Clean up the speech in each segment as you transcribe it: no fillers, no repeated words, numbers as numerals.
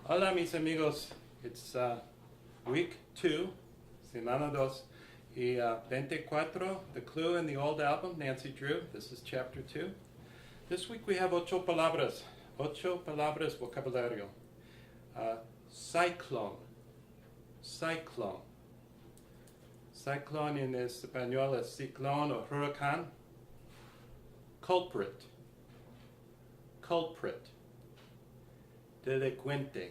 Hola mis amigos, it's week 2, semana 2, y 24, the clue in the old album, Nancy Drew. This is chapter 2. This week we have ocho palabras vocabulario. Cyclone, cyclone. Cyclone in español es ciclón o huracán. Culprit, culprit. Delincuente,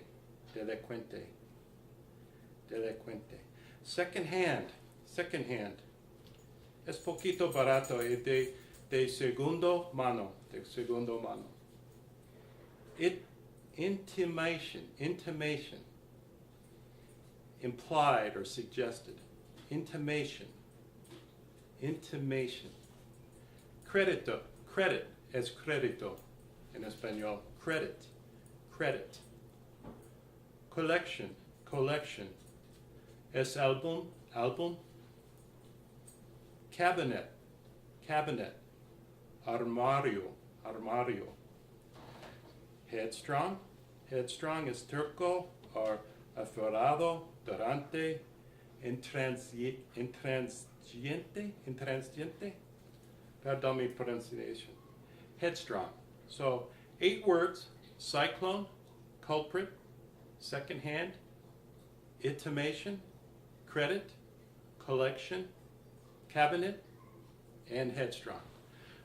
delincuente, delincuente. Second hand, second hand. Es poquito barato y de segundo mano, de segundo mano. Intimation, intimation. Implied or suggested. Intimation, intimation. Crédito, credit es crédito en español. Credit. Credit. Collection, collection. Es album, album. Cabinet, cabinet. Armario, armario. Headstrong, headstrong es terco or aferrado, durante, intransigente, intransigente. Pardon mi pronunciation. Headstrong. So 8 words. Cyclone, culprit, second hand, intimation, credit, collection, cabinet, and headstrong.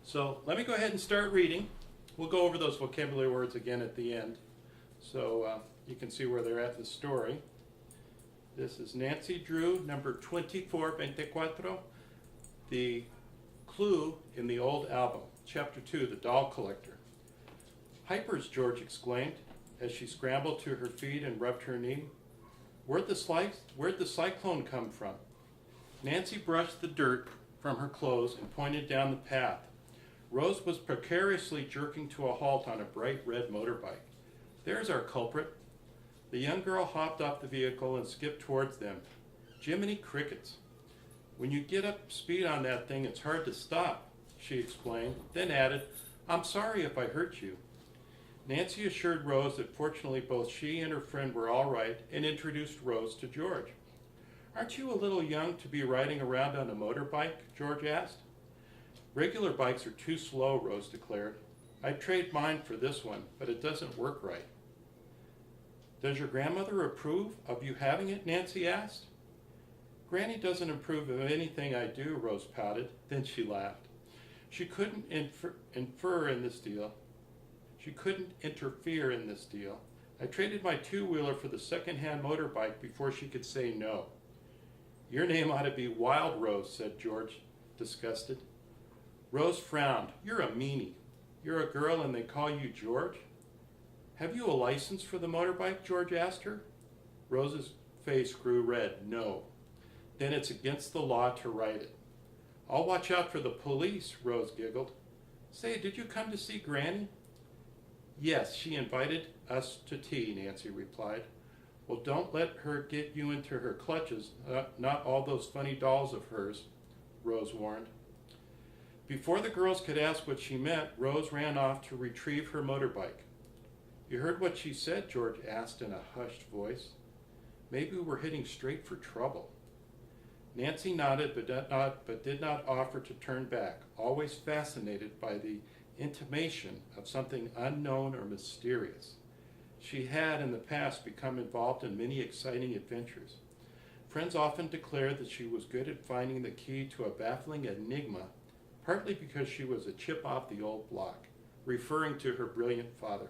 So let me go ahead and start reading. We'll go over those vocabulary words again at the end so you can see where they're at in the story. This is Nancy Drew, number 24, the clue in the old album, chapter 2, The Doll Collector. Hypers, George exclaimed, as she scrambled to her feet and rubbed her knee. Where'd the cyclone come from? Nancy brushed the dirt from her clothes and pointed down the path. Rose was precariously jerking to a halt on a bright red motorbike. There's our culprit. The young girl hopped off the vehicle and skipped towards them. Jiminy crickets. When you get up speed on that thing, it's hard to stop, she explained, then added, I'm sorry if I hurt you. Nancy assured Rose that fortunately both she and her friend were all right and introduced Rose to George. Aren't you a little young to be riding around on a motorbike? George asked. Regular bikes are too slow, Rose declared. I'd trade mine for this one, but it doesn't work right. Does your grandmother approve of you having it? Nancy asked. Granny doesn't approve of anything I do, Rose pouted. Then she laughed. She couldn't interfere in this deal. I traded my two-wheeler for the second-hand motorbike before she could say no. Your name ought to be Wild Rose, said George, disgusted. Rose frowned. You're a meanie. You're a girl and they call you George? Have you a license for the motorbike? George asked her. Rose's face grew red. No. Then it's against the law to ride it. I'll watch out for the police, Rose giggled. Say, did you come to see Granny? Yes, she invited us to tea, Nancy replied. Well, don't let her get you into her clutches, not all those funny dolls of hers, Rose warned. Before the girls could ask what she meant, Rose ran off to retrieve her motorbike. You heard what she said? George asked in a hushed voice. Maybe we're heading straight for trouble. Nancy nodded but did not offer to turn back, always fascinated by the intimation of something unknown or mysterious. She had in the past become involved in many exciting adventures. Friends often declared that she was good at finding the key to a baffling enigma, partly because she was a chip off the old block, referring to her brilliant father.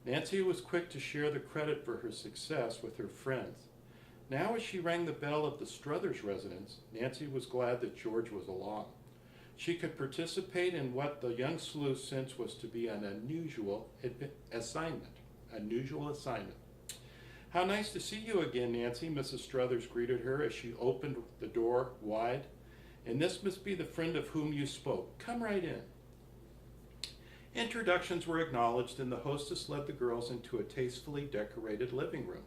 Nancy was quick to share the credit for her success with her friends. Now, as she rang the bell of the Struthers residence, Nancy was glad that George was along. She could participate in what the young sleuth sensed was to be an unusual assignment. How nice to see you again, Nancy, Mrs. Struthers greeted her as she opened the door wide. And this must be the friend of whom you spoke. Come right in. Introductions were acknowledged, and the hostess led the girls into a tastefully decorated living room.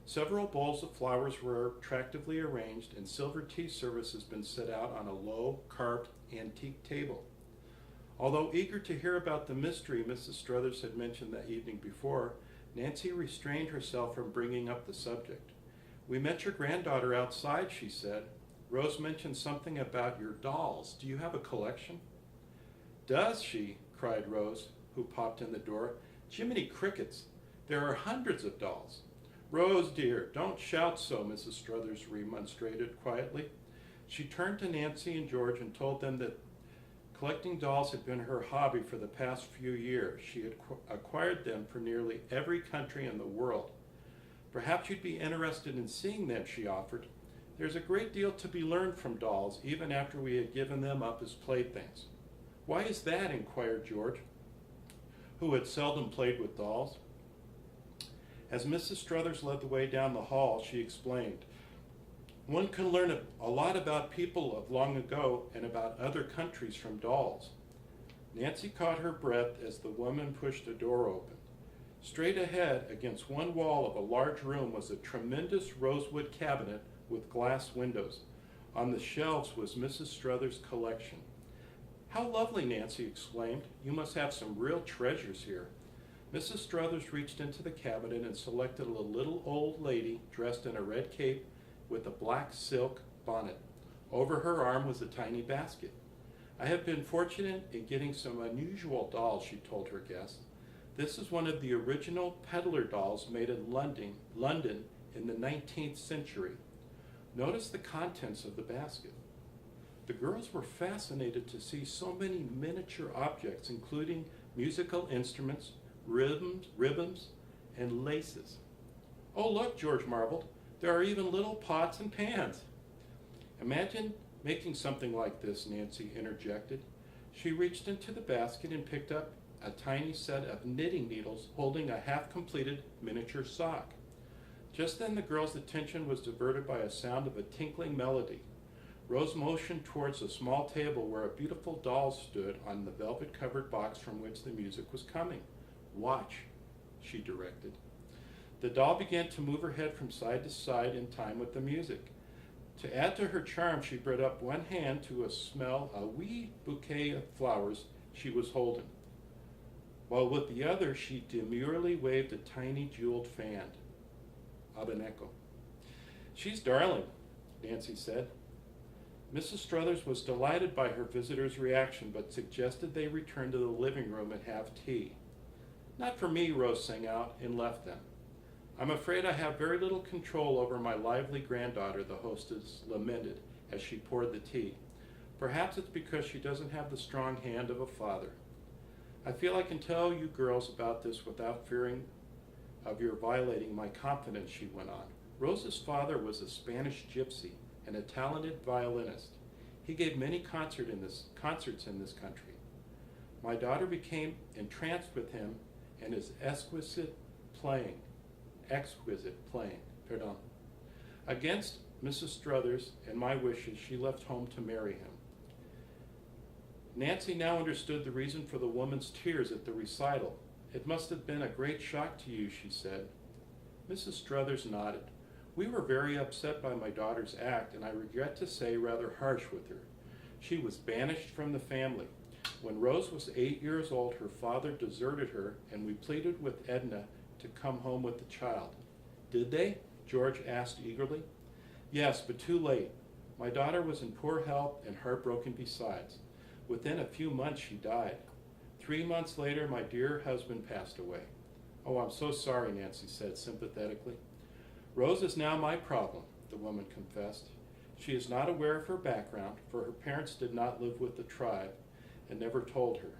Several bowls of flowers were attractively arranged, and silver tea service has been set out on a low, carved antique table. Although eager to hear about the mystery Mrs. Struthers had mentioned that evening before, Nancy restrained herself from bringing up the subject. "We met your granddaughter outside," she said. "Rose mentioned something about your dolls. Do you have a collection?" "Does she?" cried Rose, who popped in the door. "Jiminy crickets! There are hundreds of dolls." "Rose, dear, don't shout so," Mrs. Struthers remonstrated quietly. She turned to Nancy and George and told them that collecting dolls had been her hobby for the past few years. She had acquired them for nearly every country in the world. "Perhaps you'd be interested in seeing them," she offered. "There's a great deal to be learned from dolls, even after we had given them up as playthings." "Why is that?" inquired George, who had seldom played with dolls. As Mrs. Struthers led the way down the hall, she explained, "One can learn a lot about people of long ago and about other countries from dolls." Nancy caught her breath as the woman pushed a door open. Straight ahead, against one wall of a large room, was a tremendous rosewood cabinet with glass windows. On the shelves was Mrs. Struthers' collection. "How lovely!" Nancy exclaimed. "You must have some real treasures here." Mrs. Struthers reached into the cabinet and selected a little old lady dressed in a red cape with a black silk bonnet. Over her arm was a tiny basket. "I have been fortunate in getting some unusual dolls," she told her guests. "This is one of the original peddler dolls made in London in the 19th century. Notice the contents of the basket." The girls were fascinated to see so many miniature objects, including musical instruments, ribbons, and laces. "Oh, look," George marveled, "there are even little pots and pans." "Imagine making something like this," Nancy interjected. She reached into the basket and picked up a tiny set of knitting needles holding a half-completed miniature sock. Just then the girls' attention was diverted by a sound of a tinkling melody. Rose motioned towards a small table where a beautiful doll stood on the velvet-covered box from which the music was coming. "Watch," she directed. The doll began to move her head from side to side in time with the music. To add to her charm, she brought up one hand to smell a wee bouquet of flowers she was holding, while with the other she demurely waved a tiny jeweled fan. Abanico. "She's darling," Nancy said. Mrs. Struthers was delighted by her visitor's reaction, but suggested they return to the living room and have tea. "Not for me," Rose sang out, and left them. "I'm afraid I have very little control over my lively granddaughter," the hostess lamented as she poured the tea. "Perhaps it's because she doesn't have the strong hand of a father. I feel I can tell you girls about this without fearing of your violating my confidence," she went on. "Rose's father was a Spanish gypsy and a talented violinist. He gave many concerts in this country. My daughter became entranced with him and his exquisite playing. Against Mrs. Struthers and my wishes, she left home to marry him." Nancy now understood the reason for the woman's tears at the recital. "It must have been a great shock to you," she said. Mrs. Struthers nodded. "We were very upset by my daughter's act, and I regret to say rather harsh with her. She was banished from the family. When Rose was 8 years old, her father deserted her, and we pleaded with Edna to come home with the child." "Did they?" George asked eagerly. "Yes, but too late. My daughter was in poor health and heartbroken besides. Within a few months she died. 3 months later, my dear husband passed away." "Oh, I'm so sorry," Nancy said sympathetically. "Rose is now my problem," the woman confessed. "She is not aware of her background, for her parents did not live with the tribe and never told her.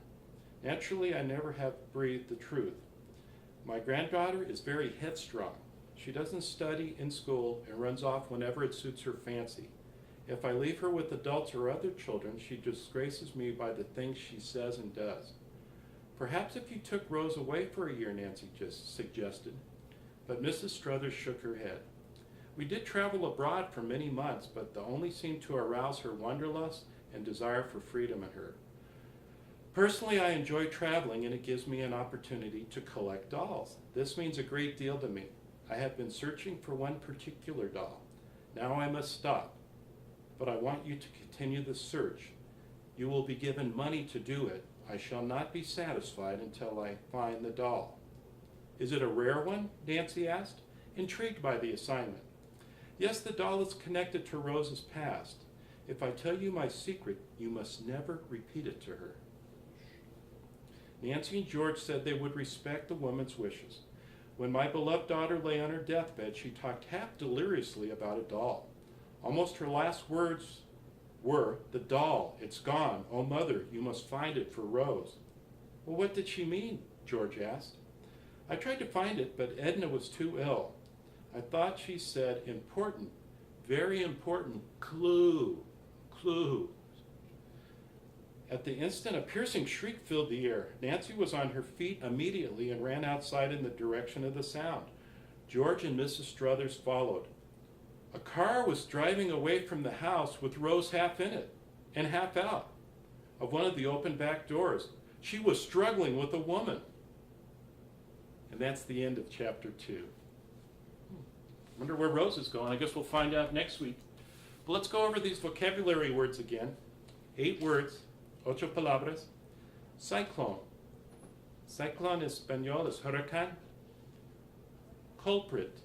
Naturally, I never have breathed the truth. My granddaughter is very headstrong. She doesn't study in school and runs off whenever it suits her fancy. If I leave her with adults or other children, she disgraces me by the things she says and does." "Perhaps if you took Rose away for a year," Nancy just suggested. But Mrs. Struthers shook her head. "We did travel abroad for many months, but they only seemed to arouse her wanderlust and desire for freedom in her. Personally, I enjoy traveling, and it gives me an opportunity to collect dolls. This means a great deal to me. I have been searching for one particular doll. Now I must stop, but I want you to continue the search. You will be given money to do it. I shall not be satisfied until I find the doll." Is it a rare one? Nancy asked, intrigued by the assignment. Yes, the doll is connected to Rose's past. If I tell you my secret, you must never repeat it to her. Nancy and George said they would respect the woman's wishes. When my beloved daughter lay on her deathbed, she talked half deliriously about a doll. Almost her last words were, "The doll, it's gone. Oh, mother, you must find it for Rose." Well, what did she mean? George asked. I tried to find it, but Edna was too ill. I thought she said, important, very important, clue. At the instant, a piercing shriek filled the air. Nancy was on her feet immediately and ran outside in the direction of the sound. George and Mrs. Struthers followed. A car was driving away from the house with Rose half in it and half out of one of the open back doors. She was struggling with a woman. And that's the end of chapter 2. Wonder where Rose is going. I guess we'll find out next week. But let's go over these vocabulary words again. 8 words, 8 palabras. Cyclone. Cyclone in Espanol is huracán. Culprit.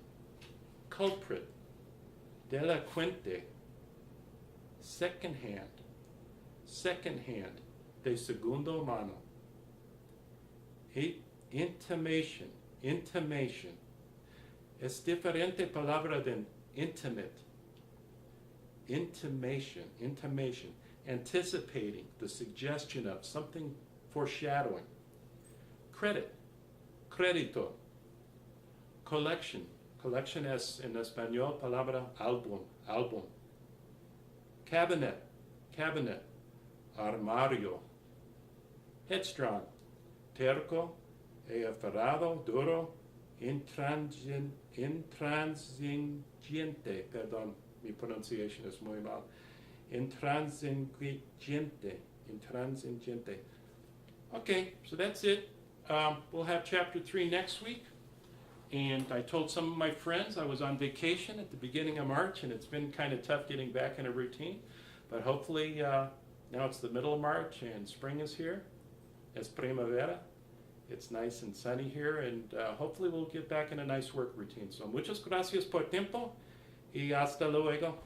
Delincuente. Second hand. De segundo mano. Intimation. Es diferente palabra than intimate. Intimation. Anticipating, the suggestion of, something foreshadowing. Crédito. Collection es en español palabra álbum. Cabinet. Armario. Headstrong. Terco, aferrado, duro, intransigente, perdón, mi pronunciation is muy mal. Intransigente. Okay, so that's it. We'll have chapter 3 next week. And I told some of my friends I was on vacation at the beginning of March, and it's been kind of tough getting back in a routine. But hopefully, now it's the middle of March and spring is here. Es primavera. It's nice and sunny here, and hopefully we'll get back in a nice work routine. So muchas gracias por tiempo y hasta luego.